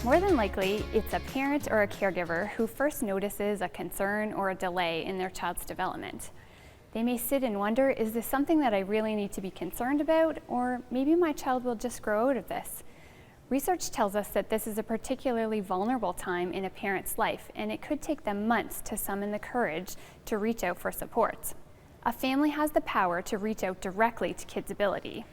More than likely, it's a parent or a caregiver who first notices a concern or a delay in their child's development. They may sit and wonder, is this something that I really need to be concerned about, or maybe my child will just grow out of this? Research tells us that this is a particularly vulnerable time in a parent's life, and it could take them months to summon the courage to reach out for support. A family has the power to reach out directly to KidsAbility.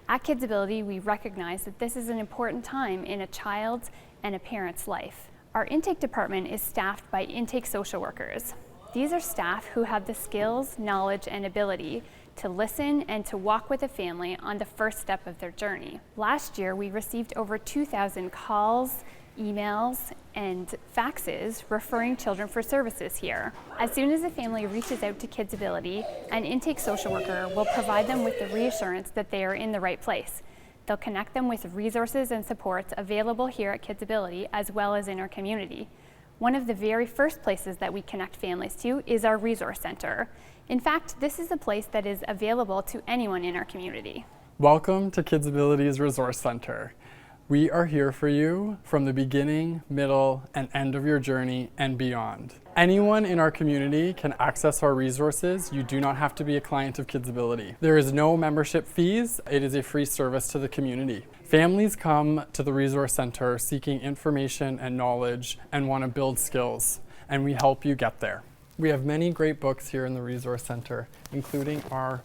At KidsAbility, we recognize that this is an important time in a child's and a parent's life. Our intake department is staffed by intake social workers. These are staff who have the skills, knowledge, and ability to listen and to walk with a family on the first step of their journey. Last year, we received over 2,000 calls, emails, and faxes referring children for services here. As soon as a family reaches out to KidsAbility, an intake social worker will provide them with the reassurance that they are in the right place. They'll connect them with resources and supports available here at KidsAbility as well as in our community. One of the very first places that we connect families to is our resource center. In fact, this is a place that is available to anyone in our community. Welcome to KidsAbility's Resource Center. We are here for you from the beginning, middle, and end of your journey and beyond. Anyone in our community can access our resources. You do not have to be a client of KidsAbility. There is no membership fees. It is a free service to the community. Families come to the Resource Center seeking information and knowledge and want to build skills, and we help you get there. We have many great books here in the Resource Center, including our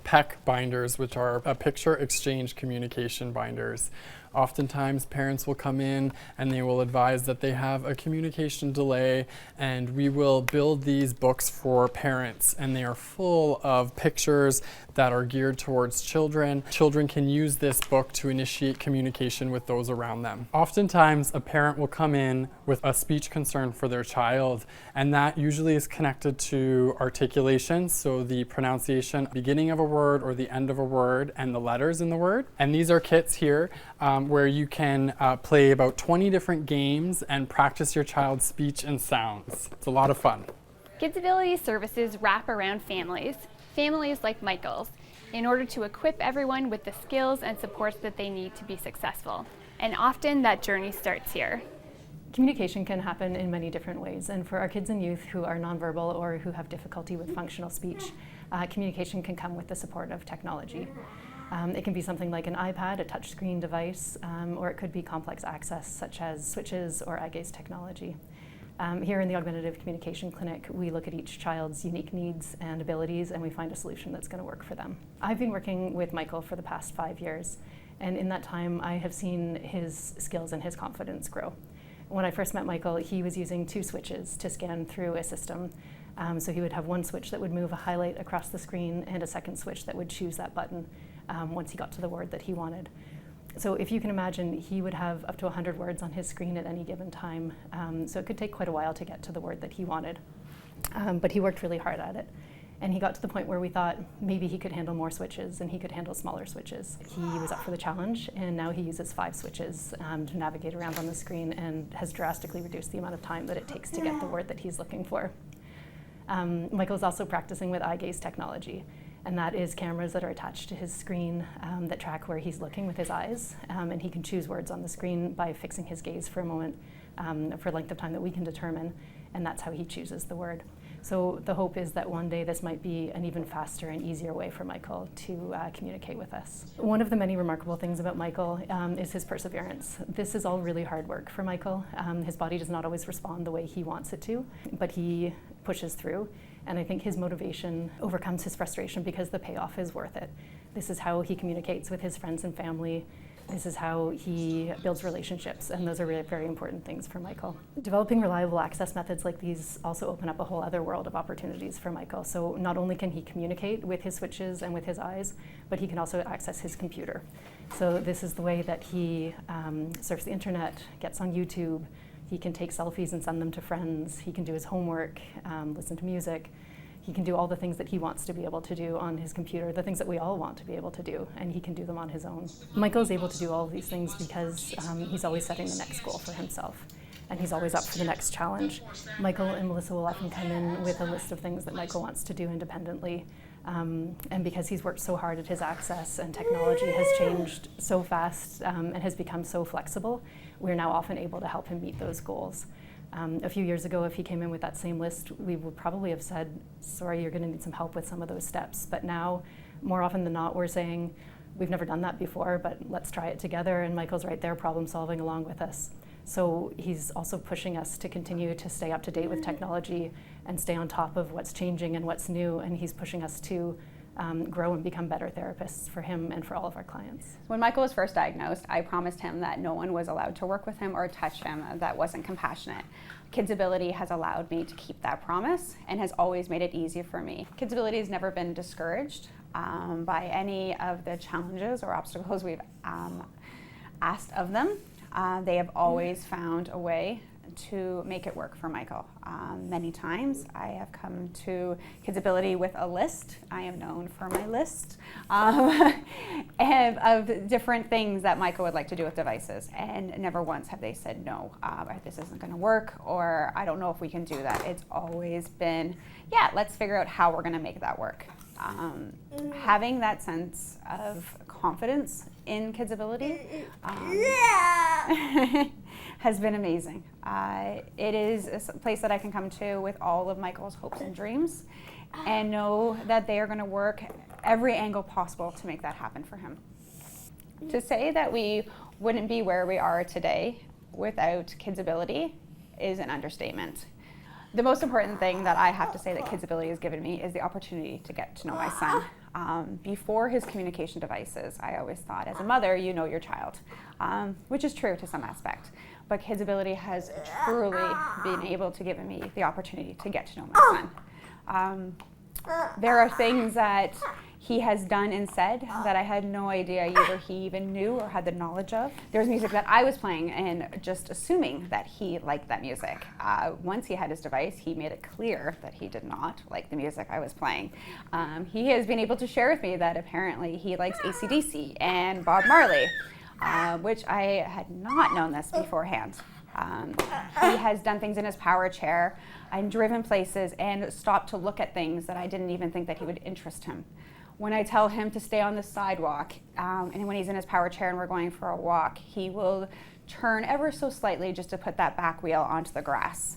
PEC binders, which are a picture exchange communication binders. Oftentimes parents will come in and they will advise that they have a communication delay, and we will build these books for parents, and they are full of pictures that are geared towards children. Children can use this book to initiate communication with those around them. Oftentimes a parent will come in with a speech concern for their child, and that usually is connected to articulation, so the pronunciation, beginning of a word or the end of a word, and the letters in the word. And these are kits here where you can play about 20 different games and practice your child's speech and sounds. It's a lot of fun. KidsAbility services wrap around families like Michael's, in order to equip everyone with the skills and supports that they need to be successful. And often that journey starts here. Communication can happen in many different ways, and for our kids and youth who are nonverbal or who have difficulty with functional speech, communication can come with the support of technology. It can be something like an iPad, a touchscreen device, or it could be complex access such as switches or eye gaze technology. Here in the Augmentative Communication Clinic, we look at each child's unique needs and abilities, and we find a solution that's going to work for them. I've been working with Michael for the past 5 years, and in that time I have seen his skills and his confidence grow. When I first met Michael, he was using 2 switches to scan through a system. So he would have one switch that would move a highlight across the screen and a second switch that would choose that button once he got to the word that he wanted. So if you can imagine, he would have up to 100 words on his screen at any given time. So it could take quite a while to get to the word that he wanted. But he worked really hard at it. And he got to the point where we thought maybe he could handle more switches and he could handle smaller switches. He was up for the challenge, and now he uses 5 switches to navigate around on the screen, and has drastically reduced the amount of time that it takes to get the word that he's looking for. Michael's also practicing with eye gaze technology, and that is cameras that are attached to his screen that track where he's looking with his eyes, and he can choose words on the screen by fixing his gaze for a moment for a length of time that we can determine, and that's how he chooses the word. So the hope is that one day this might be an even faster and easier way for Michael to communicate with us. One of the many remarkable things about Michael is his perseverance. This is all really hard work for Michael. His body does not always respond the way he wants it to, but he pushes through. And I think his motivation overcomes his frustration because the payoff is worth it. This is how he communicates with his friends and family. This is how he builds relationships, and those are really very important things for Michael. Developing reliable access methods like these also open up a whole other world of opportunities for Michael. So not only can he communicate with his switches and with his eyes, but he can also access his computer. So this is the way that he surfs the internet, gets on YouTube. He can take selfies and send them to friends. He can do his homework, listen to music. He can do all the things that he wants to be able to do on his computer, the things that we all want to be able to do, and he can do them on his own. Michael's able to do all of these things because he's always setting the next goal for himself, and he's always up for the next challenge. Michael and Melissa will often come in with a list of things that Michael wants to do independently, And because he's worked so hard at his access and technology has changed so fast and has become so flexible, we're now often able to help him meet those goals. A few years ago, if he came in with that same list, we would probably have said, sorry, you're going to need some help with some of those steps. But now, more often than not, we're saying, we've never done that before, but let's try it together. And Michael's right there problem solving along with us. So he's also pushing us to continue to stay up to date with technology and stay on top of what's changing and what's new. And he's pushing us to grow and become better therapists for him and for all of our clients. When Michael was first diagnosed, I promised him that no one was allowed to work with him or touch him that wasn't compassionate. KidsAbility has allowed me to keep that promise and has always made it easy for me. KidsAbility has never been discouraged by any of the challenges or obstacles we've asked of them. They have always found a way to make it work for Michael. Many times I have come to KidsAbility with a list. I am known for my list of different things that Michael would like to do with devices, and never once have they said no, this isn't going to work, or I don't know if we can do that. It's always been, yeah, let's figure out how we're going to make that work. Having that sense of confidence in KidsAbility has been amazing. It is a place that I can come to with all of Michael's hopes and dreams and know that they are going to work every angle possible to make that happen for him. To say that we wouldn't be where we are today without KidsAbility is an understatement. The most important thing that I have to say that KidsAbility has given me is the opportunity to get to know my son. Before his communication devices, I always thought, as a mother, you know your child, which is true to some aspect. But KidsAbility has truly been able to give me the opportunity to get to know my son. There are things that he has done and said that I had no idea either he even knew or had the knowledge of. There was music that I was playing and just assuming that he liked that music. Once he had his device, he made it clear that he did not like the music I was playing. He has been able to share with me that apparently he likes AC/DC and Bob Marley, which I had not known this beforehand. He has done things in his power chair and driven places and stopped to look at things that I didn't even think that he would interest him. When I tell him to stay on the sidewalk, and when he's in his power chair and we're going for a walk, he will turn ever so slightly just to put that back wheel onto the grass,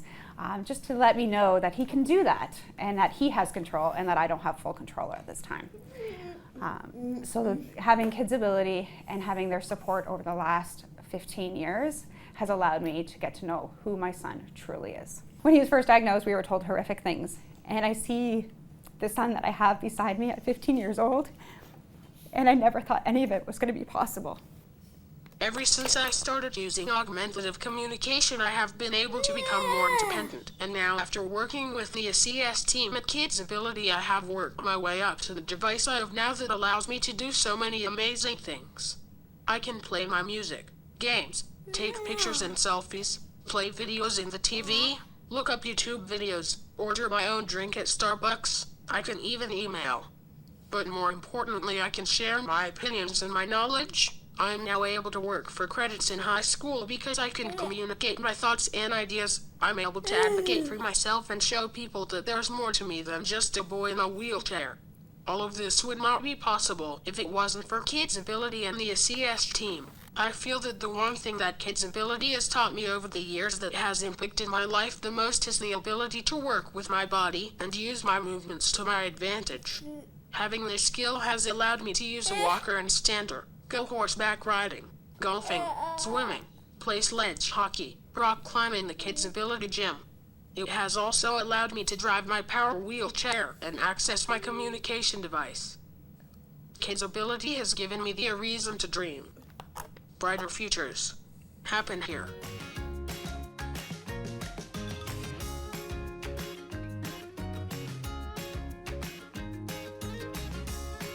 just to let me know that he can do that and that he has control and that I don't have full control at this time. So having KidsAbility and having their support over the last 15 years has allowed me to get to know who my son truly is. When he was first diagnosed, we were told horrific things, and I see the son that I have beside me at 15 years old, and I never thought any of it was going to be possible. Ever since I started using augmentative communication, I have been able to become more independent. And now, after working with the ACS team at KidsAbility, I have worked my way up to the device I have now that allows me to do so many amazing things. I can play my music, games, take pictures and selfies, play videos in the TV, look up YouTube videos, order my own drink at Starbucks. I can even email. But more importantly, I can share my opinions and my knowledge. I am now able to work for credits in high school because I can communicate my thoughts and ideas. I'm able to advocate for myself and show people that there's more to me than just a boy in a wheelchair. All of this would not be possible if it wasn't for KidsAbility and the ACS team. I feel that the one thing that KidsAbility has taught me over the years that has impacted my life the most is the ability to work with my body and use my movements to my advantage. Having this skill has allowed me to use a walker and stander, go horseback riding, golfing, swimming, play sledge hockey, rock climb in the KidsAbility gym. It has also allowed me to drive my power wheelchair and access my communication device. KidsAbility has given me a reason to dream. Brighter futures happen here.